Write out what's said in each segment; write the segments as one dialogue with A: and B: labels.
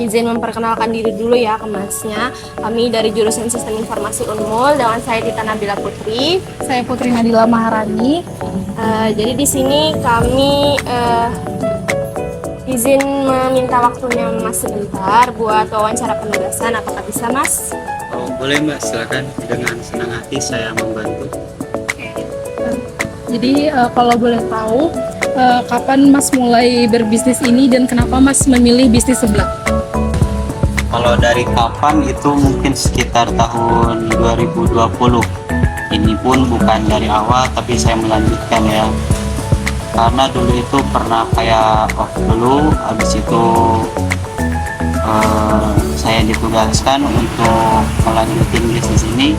A: izin memperkenalkan diri dulu ya ke Masnya. Kami dari jurusan Sistem Informasi Unmul, dengan saya Tita Nabila Putri.
B: Saya Putri Nadila Maharani.
A: Jadi di sini kami izin meminta waktunya Mas sebentar buat wawancara penugasan. Apakah bisa, Mas?
C: Oh, boleh Mbak, silakan. Dengan senang hati saya membantu.
B: Jadi kalau boleh tahu, kapan Mas mulai berbisnis ini dan kenapa Mas memilih bisnis sebelah?
C: Kalau dari kapan itu mungkin sekitar tahun 2020. Ini pun bukan dari awal, tapi saya melanjutkan ya. Karena dulu itu pernah kayak off dulu, habis itu saya ditugaskan untuk melanjutin bisnis ini.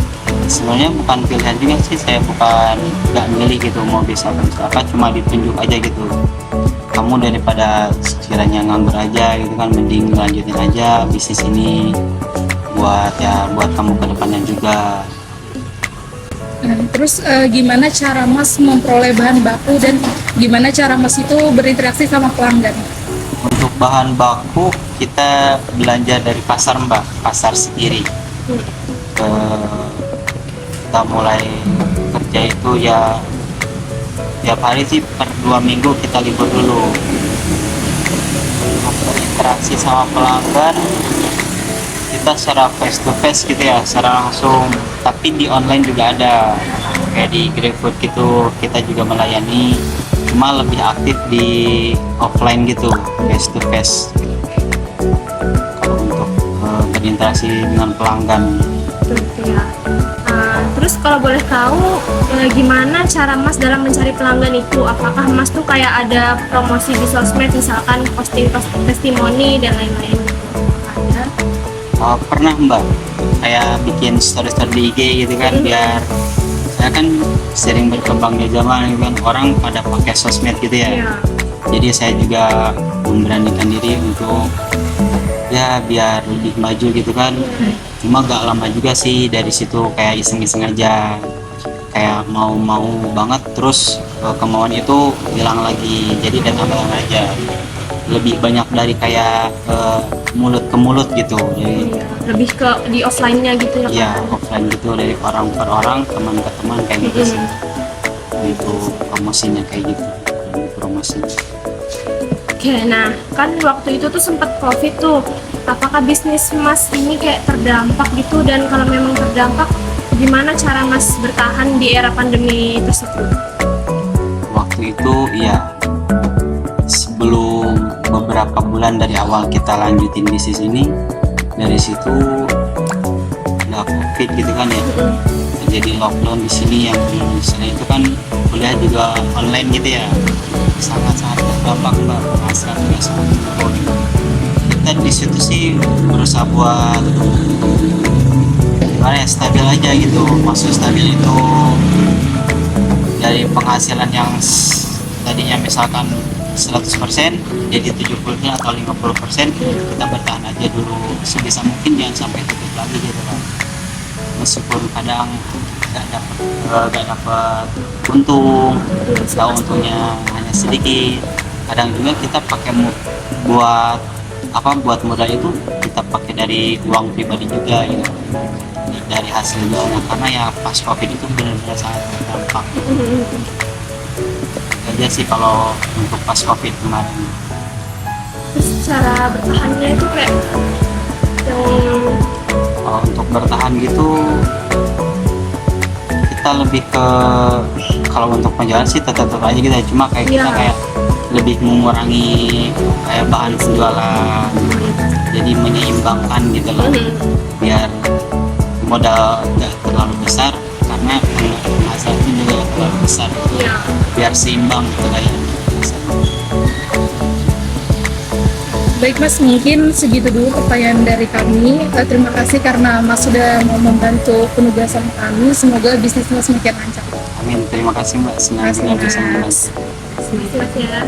C: Sebenarnya bukan pilihan juga sih, saya bukan nggak milih gitu mau bisa apa, cuma ditunjuk aja gitu. Kamu daripada sekiranya nganggur aja gitu kan, mending lanjutin aja bisnis ini buat kamu ke depannya juga.
B: Terus gimana cara Mas memperoleh bahan baku dan gimana cara Mas itu berinteraksi sama pelanggan?
C: Untuk bahan baku kita belanja dari pasar Mbak, pasar sendiri. Kita mulai kerja itu ya tiap hari sih, per 2 minggu kita libur dulu. Untuk berinteraksi sama pelanggan kita secara face to face gitu ya, secara langsung, tapi di online juga ada, kayak di GrabFood gitu kita juga melayani, cuma lebih aktif di offline gitu, face to face kalau untuk berinteraksi dengan pelanggan.
A: Ya. Terus kalau boleh tahu gimana cara Mas dalam mencari pelanggan itu? Apakah Mas tuh kayak ada promosi di sosmed, misalkan posting testimoni dan lain-lain?
C: Pernah Mbak, saya bikin story-story di IG gitu kan, biar saya kan sering berkembang di zaman gitu kan, orang pada pakai sosmed gitu ya. Jadi saya juga memberanikan diri untuk ya biar lebih maju gitu kan. Cuma gak lama juga sih, dari situ kayak iseng-iseng aja, kayak mau banget, terus kemauan itu hilang lagi, jadi datang aja. Lebih banyak dari kayak mulut ke mulut gitu, jadi
A: Lebih ke di offline-nya gitu ya?
C: ya offline gitu, dari orang per orang, teman ke teman kayak gitu sih. Itu promosinya kayak gitu, promosi.
A: Oke, nah kan waktu itu tuh sempat COVID tuh. Apakah bisnis Mas ini kayak terdampak gitu, dan kalau memang terdampak, gimana cara Mas bertahan di era pandemi tersebut?
C: Waktu itu ya, sebelum beberapa bulan dari awal kita lanjutin bisnis ini, dari situ udah COVID gitu kan ya, jadi lockdown di sini. Yang di Indonesia itu kan kuliah juga online gitu ya, sangat terdampak Mbak, penghasilan juga sangat turun. Kita di situ sih berusaha buat gimana ya, stabil aja gitu. Maksud stabil itu dari penghasilan yang tadinya misalkan 100% jadi 70% atau 50%, kita bertahan aja dulu sebisa mungkin, jangan sampai tutup lagi gitu kan. Meskipun kadang gak dapat untung, atau untungnya hanya sedikit, kadang juga kita pakai buat modal itu kita pakai dari uang pribadi juga gitu, dari hasil jualnya, karena ya pas COVID itu benar-benar sangat berdampak aja sih kalau untuk pas COVID kemarin.
A: Terus cara bertahannya itu kayak yang
C: Untuk bertahan gitu kita lebih ke, kalau untuk penjualan sih tetap aja gitu, cuma kayak kita kayak lebih mengurangi kayak bahan penjualan, jadi menyeimbangkan gitu loh, biar modal nggak terlalu besar karena penghasilannya juga nggak terlalu besar, biar seimbang gitu kayak.
B: Baik Mas, mungkin segitu dulu pertanyaan dari kami. Terima kasih karena Mas sudah mau membantu penugasan kami. Semoga bisnis Mas semakin lancar.
C: Amin, terima kasih Mbak, senang juga bisa membantu.
A: Selamat ya.